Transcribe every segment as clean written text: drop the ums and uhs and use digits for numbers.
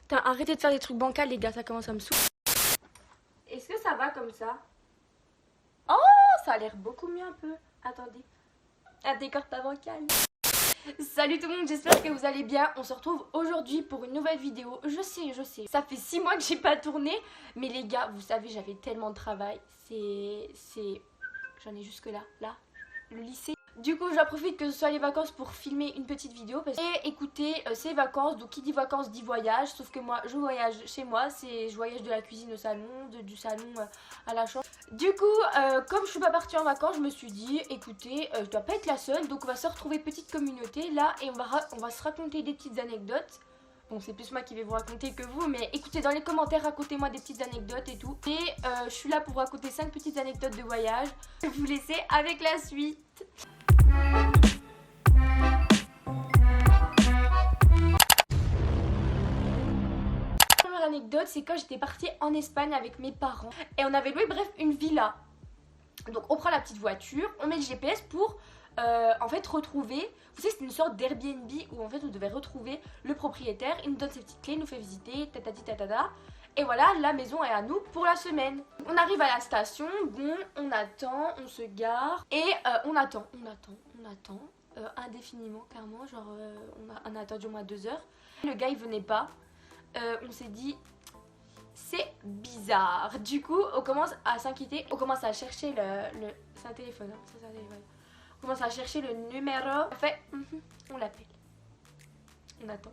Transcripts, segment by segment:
Putain, arrêtez de faire des trucs bancals, les gars, ça commence à me saouler. Est-ce que ça va comme ça? Oh, ça a l'air beaucoup mieux un peu. Attendez. Un décor pas bancal. Salut tout le monde, j'espère que vous allez bien. On se retrouve aujourd'hui pour une nouvelle vidéo. Je sais. Ça fait 6 mois que j'ai pas tourné. Mais les gars, vous savez, j'avais tellement de travail. J'en ai jusque là, le lycée. Du coup, j'en profite que ce soit les vacances pour filmer une petite vidéo. Et écoutez, c'est les vacances, donc qui dit vacances dit voyage. Sauf que moi, je voyage chez moi. Je voyage de la cuisine au salon, du salon à la chambre. Du coup, comme je suis pas partie en vacances, je me suis dit, écoutez, je dois pas être la seule. Donc on va se retrouver petite communauté là et on va se raconter des petites anecdotes. Bon, c'est plus moi qui vais vous raconter que vous, mais écoutez dans les commentaires, racontez-moi des petites anecdotes et tout. Et je suis là pour vous raconter 5 petites anecdotes de voyage. Je vais vous laisser avec la suite. Première anecdote, c'est quand j'étais partie en Espagne avec mes parents. Et on avait loué, bref, une villa. Donc on prend la petite voiture, on met le GPS pour en fait retrouver, vous savez c'est une sorte d'Airbnb où en fait on devait retrouver le propriétaire, il nous donne ses petites clés, il nous fait visiter, tatati tatata. Et voilà, la maison est à nous pour la semaine. On arrive à la station, bon, on attend, on se gare et on attend indéfiniment carrément, genre on a attendu au moins 2 heures. Le gars il venait pas, on s'est dit c'est bizarre. Du coup, on commence à s'inquiéter. On commence à chercher le... C'est un téléphone, hein, c'est un téléphone. On commence à chercher le numéro. On fait... on l'appelle. On attend.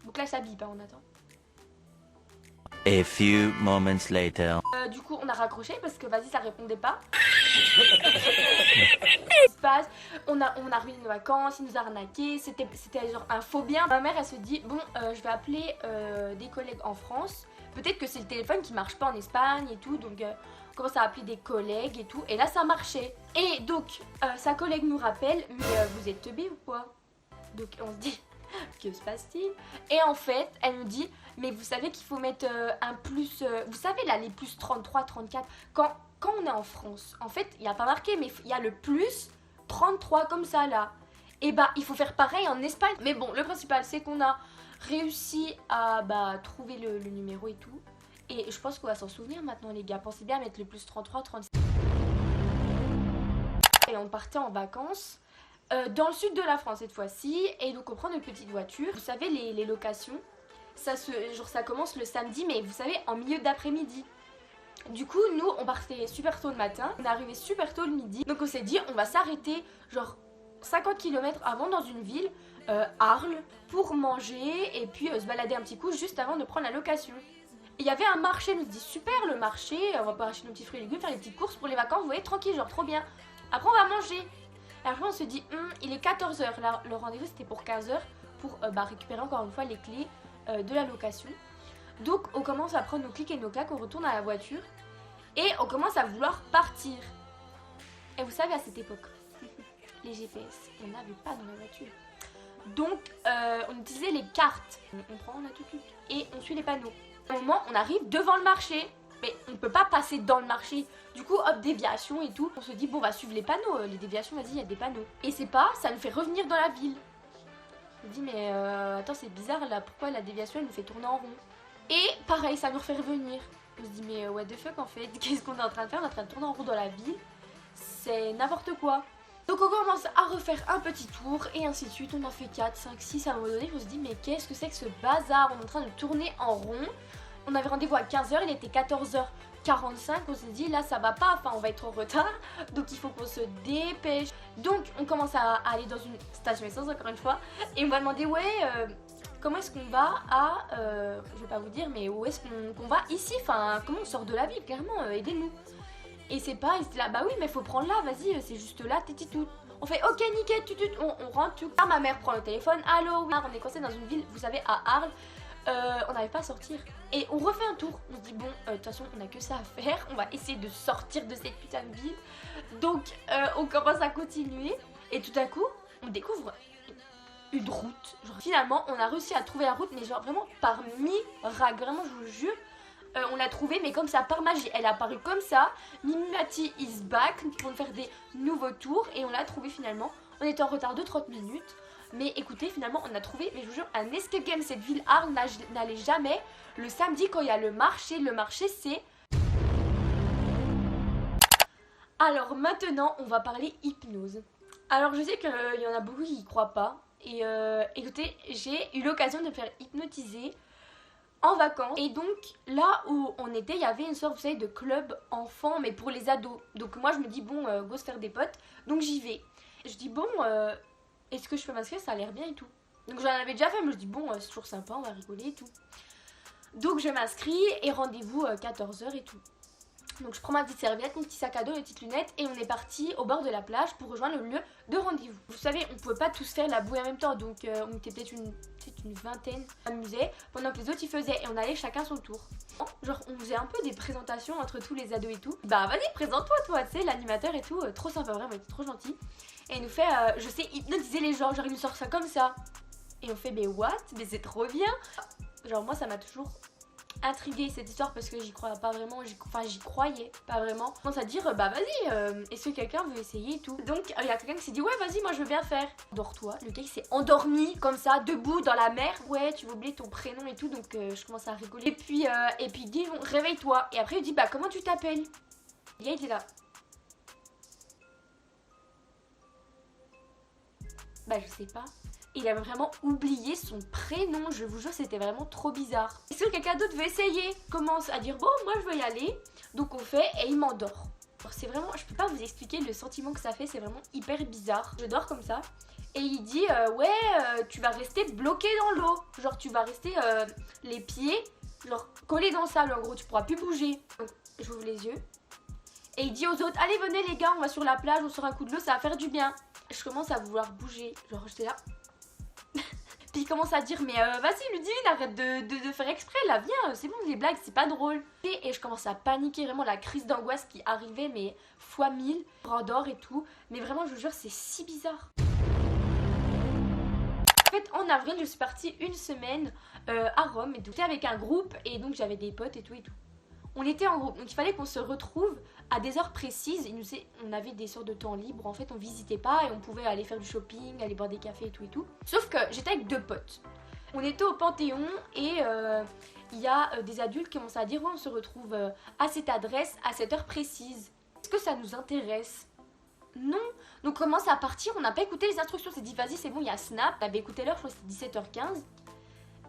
Donc là, ça bip, hein, on attend. A few moments later. Du coup, on a raccroché parce que vas-y, ça répondait pas. Il se passe, on a ruiné nos vacances, il nous a arnaqué, c'était genre un faux bien. Ma mère, elle se dit, bon, je vais appeler des collègues en France. Peut-être que c'est le téléphone qui marche pas en Espagne et tout, donc on commence à appeler des collègues et tout. Et là, ça marchait. Et donc, sa collègue nous rappelle, mais vous êtes teubés ou quoi? Donc, on se dit... Que se passe-t-il? Et en fait, elle nous dit, mais vous savez qu'il faut mettre un plus... vous savez là, les plus 33, 34, quand on est en France, en fait, il n'y a pas marqué, mais il y a le plus 33 comme ça là. Et bah, il faut faire pareil en Espagne. Mais bon, le principal, c'est qu'on a réussi à trouver le numéro et tout. Et je pense qu'on va s'en souvenir maintenant, les gars. Pensez bien à mettre le plus 33, 36. Et on partait en vacances. Dans le sud de la France cette fois-ci, et donc on prend une petite voiture. Vous savez les locations, ça commence le samedi, mais vous savez en milieu d'après-midi. Du coup nous on partait super tôt le matin, on est arrivé super tôt le midi, donc on s'est dit on va s'arrêter genre 50 km avant dans une ville, Arles, pour manger et puis se balader un petit coup juste avant de prendre la location. Il y avait un marché, on nous dit super le marché, on va pas acheter nos petits fruits et légumes, faire les petites courses pour les vacances, vous voyez tranquille, genre trop bien. Après on va manger. Et après on se dit, il est 14h, là, le rendez-vous c'était pour 15h pour récupérer encore une fois les clés de la location. Donc on commence à prendre nos clics et nos claques, on retourne à la voiture et on commence à vouloir partir. Et vous savez à cette époque, les GPS, on n'avait pas dans la voiture. Donc on utilisait les cartes, on prend, on a tout et on suit les panneaux. À un moment on arrive devant le marché. Mais on ne peut pas passer dans le marché. Du coup, hop, déviation et tout. On se dit, bon, on va suivre les panneaux. Les déviations, vas-y, il y a des panneaux. Et c'est pas, ça nous fait revenir dans la ville. On se dit, mais attends, c'est bizarre là. Pourquoi la déviation, elle nous fait tourner en rond? Et pareil, ça nous refait revenir. On se dit, mais what the fuck en fait? Qu'est-ce qu'on est en train de faire? On est en train de tourner en rond dans la ville. C'est n'importe quoi. Donc on commence à refaire un petit tour et ainsi de suite. On en fait 4, 5, 6 à un moment donné. On se dit, mais qu'est-ce que c'est que ce bazar? On est en train de tourner en rond. On avait rendez-vous à 15h, il était 14h45, on s'est dit là ça va pas, enfin on va être en retard, donc il faut qu'on se dépêche. Donc on commence à aller dans une station essence encore une fois, et on va demander ouais, comment est-ce qu'on va à, je vais pas vous dire, mais où est-ce qu'on va ici, enfin comment on sort de la ville, clairement, aidez-nous. Et c'est pas, il était là, bah oui mais faut prendre là, vas-y, c'est juste là, tout. On fait ok nickel, on rentre, tout. Ma mère prend le téléphone, allô, oui, on est coincé dans une ville, vous savez, à Arles. On n'arrive pas à sortir et on refait un tour. On se dit bon, de toute façon on a que ça à faire, on va essayer de sortir de cette putain de ville. Donc on commence à continuer et tout à coup on découvre une route. Genre, finalement on a réussi à trouver la route, mais genre vraiment par miracle, vraiment je vous jure. On l'a trouvée mais comme ça par magie, elle a apparu comme ça. Mimimati is back pour faire des nouveaux tours et on l'a trouvée finalement. On était en retard de 30 minutes. Mais écoutez, finalement, on a trouvé, mais je vous jure, un escape game. Cette ville Arles n'allait jamais le samedi quand il y a le marché. Le marché, c'est... Alors maintenant, on va parler hypnose. Alors je sais qu'il y en a beaucoup qui y croient pas. Et écoutez, j'ai eu l'occasion de me faire hypnotiser en vacances. Et donc là où on était, il y avait une sorte, vous savez, de club enfant, mais pour les ados. Donc moi je me dis, bon, go se faire des potes. Donc j'y vais. Je dis, bon, est-ce que je peux m'inscrire? Ça a l'air bien et tout. Donc j'en avais déjà fait, mais je dis, bon, c'est toujours sympa, on va rigoler et tout. Donc je m'inscris et rendez-vous 14h et tout. Donc je prends ma petite serviette, mon petit sac à dos, mes petites lunettes et on est parti au bord de la plage pour rejoindre le lieu de rendez-vous. Vous savez, on pouvait pas tous faire la bouée en même temps, donc on était peut-être une vingtaine à s'amuser pendant que les autres y faisaient et on allait chacun son tour. Genre on faisait un peu des présentations entre tous les ados et tout. Bah vas-y, présente-toi toi, tu sais, l'animateur et tout, trop sympa, vraiment, il était trop gentil. Et il nous fait, je sais hypnotiser les gens, genre il nous sort ça comme ça. Et on fait, mais what? Mais c'est trop bien. Genre moi ça m'a toujours intriguée cette histoire parce que j'y croyais pas vraiment, j'y croyais pas vraiment. On commence à dire bah vas-y, est-ce que quelqu'un veut essayer et tout. Donc il y a quelqu'un qui s'est dit ouais vas-y moi je veux bien faire. Dors-toi. Le gars il s'est endormi comme ça, debout dans la mer. Ouais tu veux oublier ton prénom et tout, donc je commence à rigoler. Et puis il dit bon, réveille-toi. Et après il dit bah comment tu t'appelles? Le gars il était là. Bah je sais pas. Il a vraiment oublié son prénom, je vous jure, c'était vraiment trop bizarre. Est-ce que quelqu'un d'autre veut essayer? Commence à dire bon, moi je veux y aller. Donc on fait et il m'endort. C'est vraiment, je peux pas vous expliquer le sentiment que ça fait, c'est vraiment hyper bizarre. Je dors comme ça et il dit ouais, tu vas rester bloqué dans l'eau. Genre tu vas rester les pieds, genre collés dans le sable en gros, tu pourras plus bouger. Donc j'ouvre les yeux et il dit aux autres allez venez les gars, on va sur la plage, on sort un coup de l'eau, ça va faire du bien. Je commence à vouloir bouger, genre j'étais là. Puis il commence à dire mais vas-y Ludivine arrête de faire exprès là viens c'est bon les blagues c'est pas drôle. Et je commence à paniquer vraiment la crise d'angoisse qui arrivait mais fois 1000, je rendors et tout. Mais vraiment je vous jure c'est si bizarre. En fait en avril je suis partie une semaine à Rome et donc j'étais avec un groupe et donc j'avais des potes et tout et tout. On était en groupe donc il fallait qu'on se retrouve à des heures précises. On avait des sortes de temps libres en fait, on visitait pas et on pouvait aller faire du shopping, aller boire des cafés et tout et tout. Sauf que j'étais avec deux potes. On était au Panthéon et il y a des adultes qui commencent à dire ouais on se retrouve à cette adresse à cette heure précise. Est-ce que ça nous intéresse? Non. Donc on commence à partir, on n'a pas écouté les instructions, on s'est dit vas-y c'est bon il y a Snap, on avait écouté l'heure, je crois que c'était 17h15.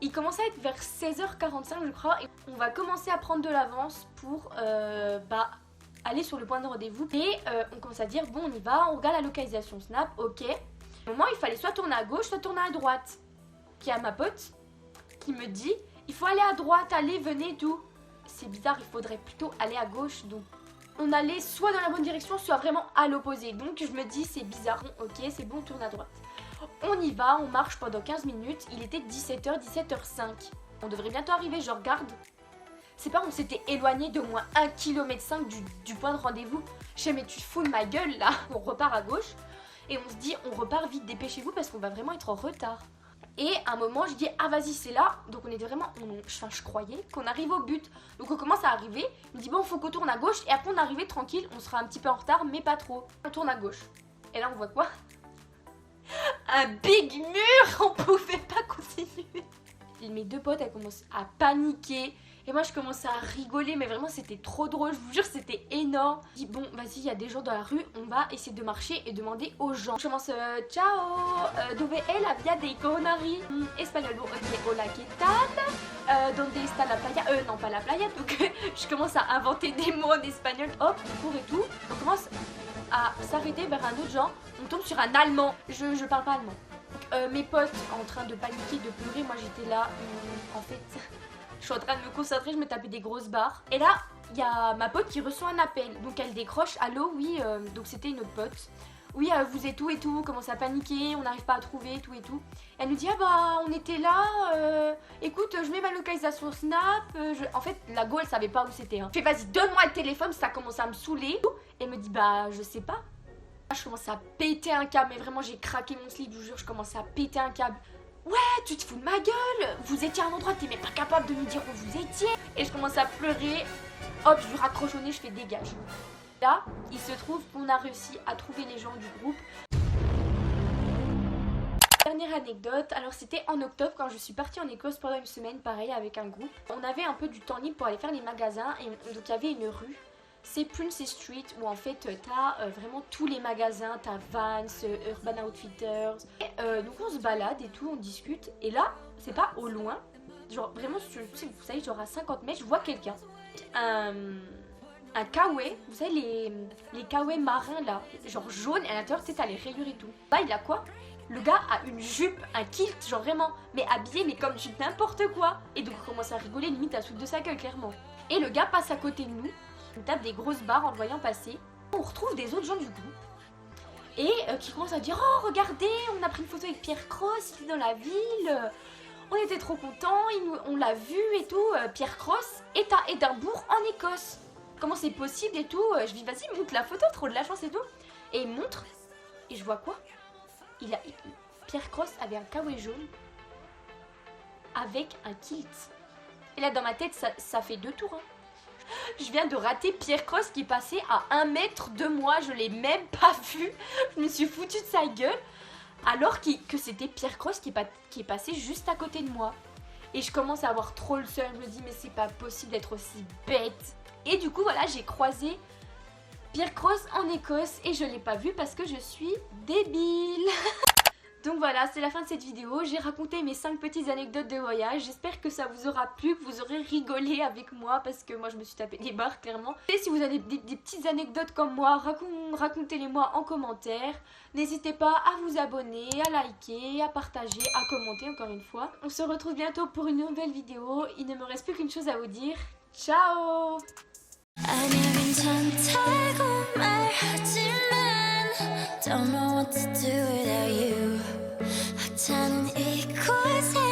Il commence à être vers 16h45 je crois et on va commencer à prendre de l'avance pour aller sur le point de rendez-vous. Et on commence à dire bon on y va, on regarde la localisation Snap, ok. Au moment il fallait soit tourner à gauche, soit tourner à droite. Qui a ma pote qui me dit il faut aller à droite, allez venez et tout. C'est bizarre, il faudrait plutôt aller à gauche. Donc on allait soit dans la bonne direction, soit vraiment à l'opposé. Donc je me dis c'est bizarre, bon, ok c'est bon on tourne à droite. On y va, on marche pendant 15 minutes, il était 17h, 17h05. On devrait bientôt arriver, je regarde. C'est pas on s'était éloigné de moins 1,5 km du point de rendez-vous. Je sais mais tu te fous de ma gueule là. On repart à gauche et on se dit on repart vite, dépêchez-vous parce qu'on va vraiment être en retard. Et à un moment je dis ah vas-y c'est là. Donc on était vraiment, je croyais qu'on arrive au but. Donc on commence à arriver, il me dit bon faut qu'on tourne à gauche et après on arrive tranquille, on sera un petit peu en retard mais pas trop. On tourne à gauche. Et là on voit quoi? Un big mur, on pouvait pas continuer. Mes deux potes elles commencent à paniquer et moi je commençais à rigoler mais vraiment c'était trop drôle, je vous jure c'était énorme. Je dis bon vas-y il y a des gens dans la rue, on va essayer de marcher et demander aux gens. Je commence ciao, dove è la via dei Conari? Espagnol, bon ok, hola que tal? Donde está la playa? Non pas la playa, donc je commence à inventer des mots en espagnol, hop, on court et tout. On commence à s'arrêter vers un autre genre, on tombe sur un allemand, je parle pas allemand. Donc, mes potes en train de paniquer, de pleurer, moi j'étais là, en fait, je suis en train de me concentrer, je me tapais des grosses barres. Et là, il y a ma pote qui reçoit un appel, donc elle décroche, allô, oui, donc c'était une autre pote. Oui, vous êtes où et tout, commence à paniquer, on n'arrive pas à trouver, tout et tout. Elle nous dit, ah bah on était là, écoute, je mets ma localisation Snap. En fait, la go, elle savait pas où c'était. Hein. Je fais, vas-y, donne-moi le téléphone, ça commence à me saouler. Et elle me dit, bah je sais pas. Je commence à péter un câble, mais vraiment j'ai craqué mon slip, je vous jure, je commence à péter un câble. Ouais, tu te fous de ma gueule, vous étiez à un endroit, t'es même pas capable de me dire où vous étiez. Et je commence à pleurer, hop, je lui raccroche au nez, je fais dégage. Là, il se trouve qu'on a réussi à trouver les gens du groupe. dernière anecdote, alors c'était en octobre quand je suis partie en Écosse pendant une semaine, pareil avec un groupe. On avait un peu du temps libre pour aller faire les magasins et donc il y avait une rue, c'est Princess Street où en fait t'as vraiment tous les magasins, t'as Vans, Urban Outfitters. Et, donc on se balade et tout, on discute et là c'est pas au loin, genre vraiment vous savez genre à 50 mètres je vois quelqu'un. Un kawaii, vous savez les kawaii marins là, genre jaune et à l'intérieur tu sais t'as les rayures et tout. Bah il a quoi? Le gars a une jupe, un kilt, genre vraiment, mais habillé mais comme du n'importe quoi. Et donc on commence à rigoler, limite à se foutre de sa gueule clairement. Et le gars passe à côté de nous, il tape des grosses barres en le voyant passer. On retrouve des autres gens du groupe et qui commencent à dire oh regardez, on a pris une photo avec Pierre Cross, il est dans la ville. On était trop contents, on l'a vu et tout, Pierre Cross est à Édimbourg en Écosse. Comment c'est possible et tout, je dis vas-y montre la photo, trop de la chance et tout. Et il montre, et je vois quoi? Pierre Cross avait un kawaii jaune avec un kilt. Et là dans ma tête ça fait 2 tours. Je viens de rater Pierre Cross qui passait à 1 mètre de moi, je l'ai même pas vu. Je me suis foutue de sa gueule. Alors que c'était Pierre Cross qui est passé juste à côté de moi. Et je commence à avoir trop le seum, je me dis mais c'est pas possible d'être aussi bête. Et du coup voilà, j'ai croisé Pierre Cross en Écosse et je l'ai pas vu parce que je suis débile. Donc voilà, c'est la fin de cette vidéo. J'ai raconté mes 5 petites anecdotes de voyage. J'espère que ça vous aura plu, que vous aurez rigolé avec moi parce que moi je me suis tapé des barres clairement. Et si vous avez des petites anecdotes comme moi, racontez-les-moi en commentaire. N'hésitez pas à vous abonner, à liker, à partager, à commenter encore une fois. On se retrouve bientôt pour une nouvelle vidéo. Il ne me reste plus qu'une chose à vous dire. Ciao! Don't know what to do without you. 하찮은 이곳에